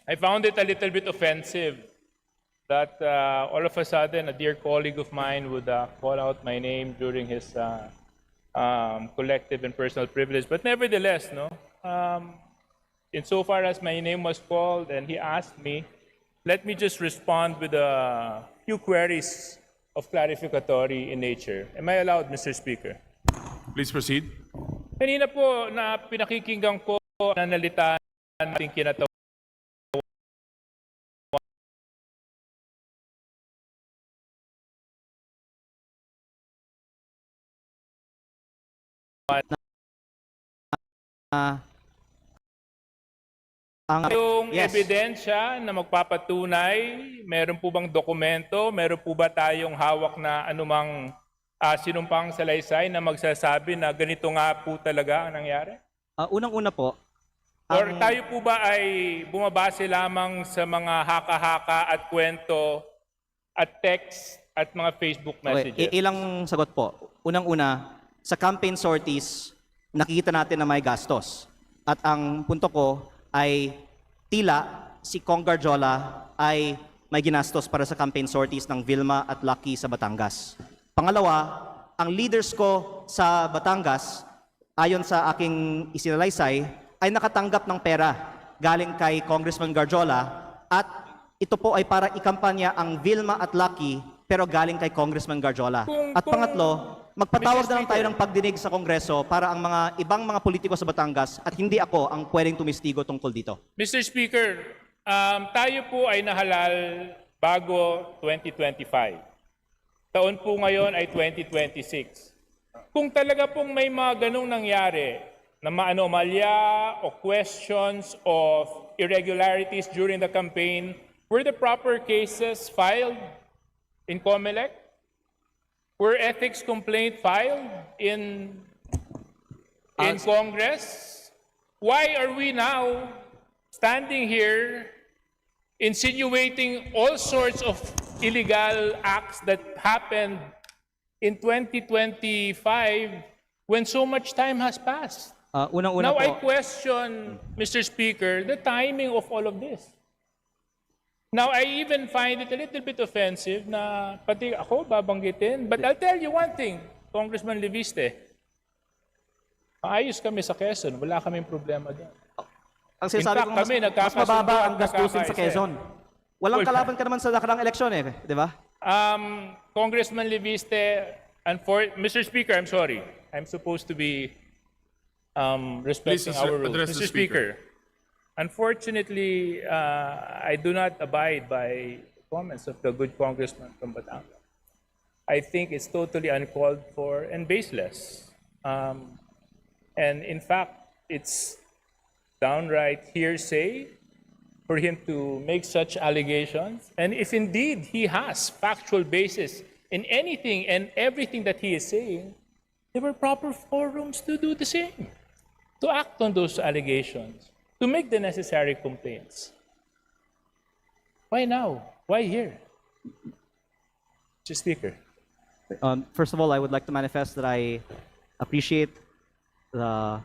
I found it a little bit offensive that all of a sudden a dear colleague of mine would call out my name during his collective and personal privilege. But nevertheless, no, insofar as my name was called and he asked me, let me just respond with a few queries of clarificatory in nature. Am I allowed, Mr. Speaker? Please proceed. Kanina po na pinakikinggan ko na nalitaan nating kinatawa yung Yes. ebidensya na magpapatunay, meron po bang dokumento, meron po ba tayong hawak na anumang sinumpang salaysay na magsasabi na ganito nga po talaga ang nangyari? Unang-una po, Or tayo po ba ay bumabase lamang sa mga haka-haka at kwento at text at mga Facebook okay, messages? ilang sagot po. Unang-una, sa campaign sorties, nakikita natin na may gastos. At ang punto ko ay tila si Kong Garjola ay may ginastos para sa campaign sorties ng Vilma at Lucky sa Batangas. Pangalawa, ang leaders ko sa Batangas, ayon sa aking isinalaysay, ay nakatanggap ng pera galing kay Congressman Garjola at ito po ay para ikampanya ang Vilma at Lucky pero galing kay Congressman Garjola. At pangatlo, magpatawag na lang tayo ng pagdinig sa Kongreso para ang mga ibang mga politiko sa Batangas at hindi ako ang pwedeng tumistigo tungkol dito. Mr. Speaker, tayo po ay nahalal bago 2025. Taon po ngayon ay 2026. Kung talaga pong may mga ganong nangyari na maanomalya o questions of irregularities during the campaign, were the proper cases filed in COMELEC? Were ethics complaint filed in Congress? Why are we now standing here insinuating all sorts of illegal acts that happened in 2025 when so much time has passed? Unang-una Now po, I question, Mr. Speaker, the timing of all of this. Now I even find it a little bit offensive na pati ako babanggitin. But I'll tell you one thing, Congressman Leviste, maayos kami sa Quezon, wala kaming problema doon. ang sinasabi In fact, ko kami mas nagkakasundo mababa at ang gastusin sa nagkakaisa. Quezon. Walang Well, kalaban ka naman sa nakarang eleksyon eh, di ba? Congressman Leviste, Mr. Speaker, I'm sorry. I'm supposed to be respecting Please our rules. address the Mr. Speaker, unfortunately, I do not abide by comments of the good congressman from Batangas. I think it's totally uncalled for and baseless. And in fact, it's downright hearsay for him to make such allegations. And if indeed he has factual basis in anything and everything that he is saying, there were proper forums to do the same, to act on those allegations, to make the necessary complaints. Why now? Why here? Mr. Speaker. First of all, I would like to manifest that I appreciate the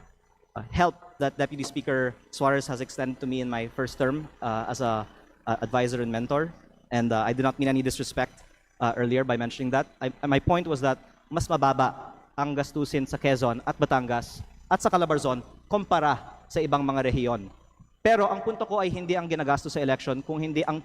help that Deputy Speaker Suarez has extended to me in my first term as a advisor and mentor. And I do not mean any disrespect earlier by mentioning that. My point was that mas mababa ang gastusin sa Quezon at Batangas at sa Calabarzon kumpara sa ibang mga rehiyon. Pero ang punto ko ay hindi ang ginagastos sa election kung hindi ang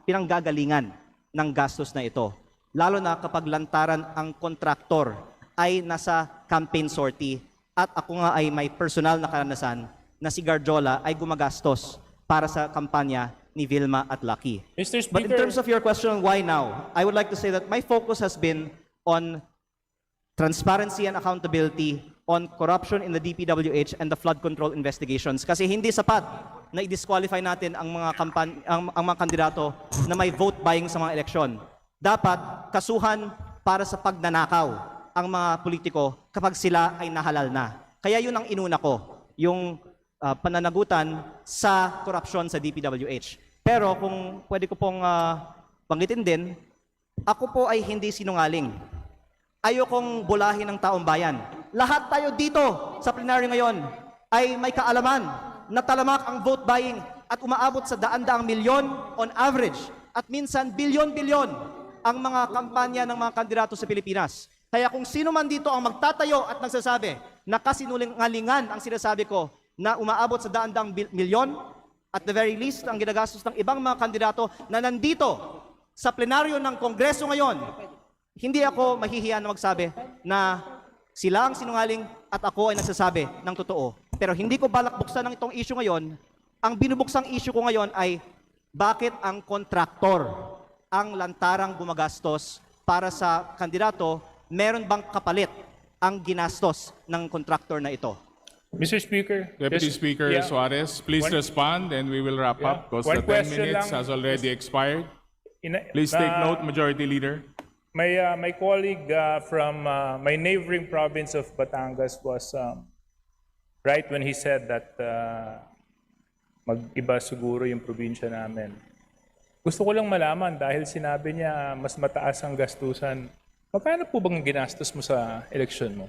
pinanggagalingan ng gastos na ito. Lalo na kapag lantaran ang kontraktor ay nasa campaign sortie at ako nga ay may personal na karanasan na si Garjola ay gumagastos para sa kampanya ni Vilma at Lucky. Mr. Speaker. But in terms of your question, why now? I would like to say that my focus has been on transparency and accountability on corruption in the DPWH and the flood control investigations. Kasi hindi sapat na i-disqualify natin ang mga ang mga kandidato na may vote buying sa mga eleksyon. Dapat kasuhan para sa pagnanakaw ang mga politiko kapag sila ay nahalal na. Kaya yun ang inuna ko, yung pananagutan sa korupsyon sa DPWH. Pero kung pwede ko pong banggitin din, ako po ay hindi sinungaling. Ayokong bulahin ng taong bayan. Lahat tayo dito sa plenaryo ngayon ay may kaalaman na talamak ang vote buying at umaabot sa daan-daang milyon on average at minsan bilyon-bilyon ang mga kampanya ng mga kandidato sa Pilipinas. Kaya kung sino man dito ang magtatayo at nagsasabi na kasinungalingan ang sinasabi ko na umaabot sa daan-daang milyon, at the very least ang ginagastos ng ibang mga kandidato na nandito sa plenaryo ng Kongreso ngayon, hindi ako mahihiya na magsabi na sila ang sinungaling at ako ay nagsasabi ng totoo. Pero hindi ko balak buksan ng itong issue ngayon. Ang binubuksang issue ko ngayon ay bakit ang kontraktor ang lantarang gumagastos para sa kandidato, meron bang kapalit ang ginastos ng kontraktor na ito? Mr. Speaker. Deputy Speaker yeah. Suarez, please respond and we will wrap up because One the 10 question minutes lang. has already expired. Please take note, Majority Leader. My colleague from my neighboring province of Batangas was right when he said that mag-iba siguro yung probinsya namin. Gusto ko lang malaman dahil sinabi niya mas mataas ang gastusan. Magkano po bang ginastos mo sa eleksyon mo?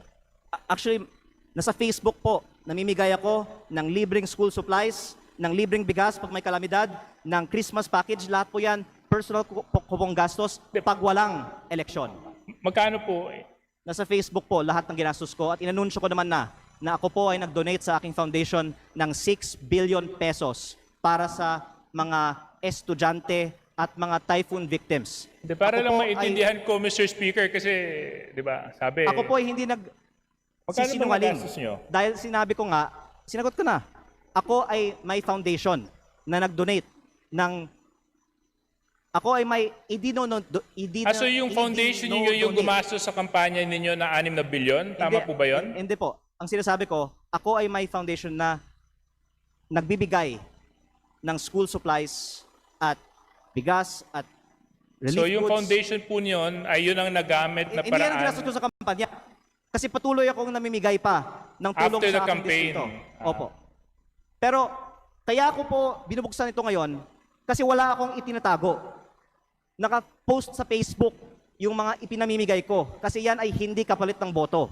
Actually, nasa Facebook po, namimigay ako ng libreng school supplies, ng libreng bigas pag may kalamidad, ng Christmas package, lahat po yan, personal ko pong gastos pag walang eleksyon. Magkano po? Nasa Facebook po, lahat ng ginastos ko at inanunsyo ko naman na ako po ay nag-donate sa aking foundation ng 6 billion pesos para sa mga estudyante at mga typhoon victims. De, para Ako lang po maintindihan ko, Mr. Speaker, kasi, di ba, sabi... Ako po ay hindi Magkano ba sisinungaling. nagastos nyo? Dahil sinabi ko nga, sinagot ko na, ako ay may foundation na nag-donate ng... Ako ay may So yung foundation niyo yung gumastos sa kampanya ninyo na 6 na bilyon? Tama po ba yun? Hindi po. Ang sinasabi ko, ako ay may foundation na nagbibigay ng school supplies at bigas at relief So yung goods. foundation po niyon ay yun ang nagamit na Hindi yan ang paraan ginastos ko sa kampanya. Kasi patuloy akong namimigay pa ng tulong after the sa aking campaign. distrito. Opo. Pero kaya ako po binubuksan ito ngayon kasi wala akong itinatago. Naka-post sa Facebook yung mga ipinamimigay ko kasi yan ay hindi kapalit ng boto.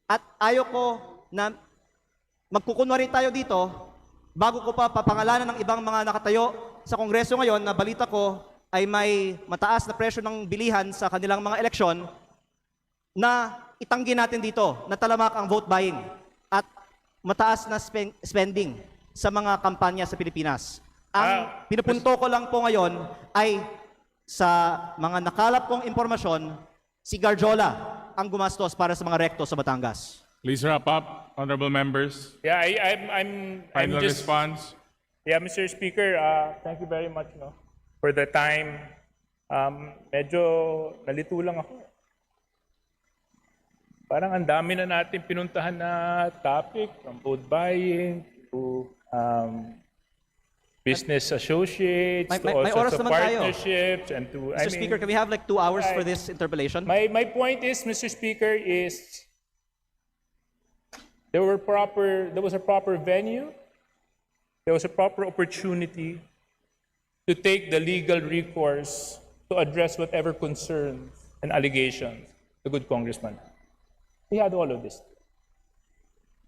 At ayaw ko na magkukunwari tayo dito bago ko pa papangalanan ng ibang mga nakatayo sa Kongreso ngayon na balita ko ay may mataas na presyo ng bilihan sa kanilang mga eleksyon na itanggi natin dito na talamak ang vote buying at mataas na spending sa mga kampanya sa Pilipinas. Ang pinupunto ko lang po ngayon ay sa mga nakalap kong impormasyon, si Garjola ang gumastos para sa mga rekto sa Batangas. Please wrap up, honorable members. Yeah, I'm Final just... response. Yeah, Mr. Speaker, thank you very much for the time. Medyo nalito lang ako. Parang ang dami na natin pinuntahan na topic, from vote buying to business associates, to may also oras to naman tayo. partnerships, and to... Mr. Speaker, can we have like 2 hours for this interpellation? My point is, Mr. Speaker, is there was a proper venue, there was a proper opportunity to take the legal recourse to address whatever concerns and allegations the good congressman had. We had all of this.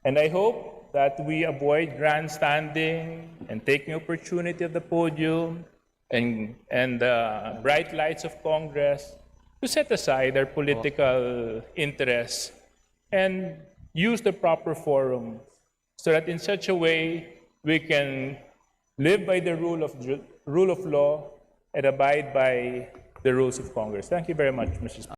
And I hope that we avoid grandstanding and taking opportunity of the podium and the bright lights of Congress to set aside our political interests and use the proper forum so that in such a way we can live by the rule of law and abide by the rules of Congress. Thank you very much, Mr. Speaker.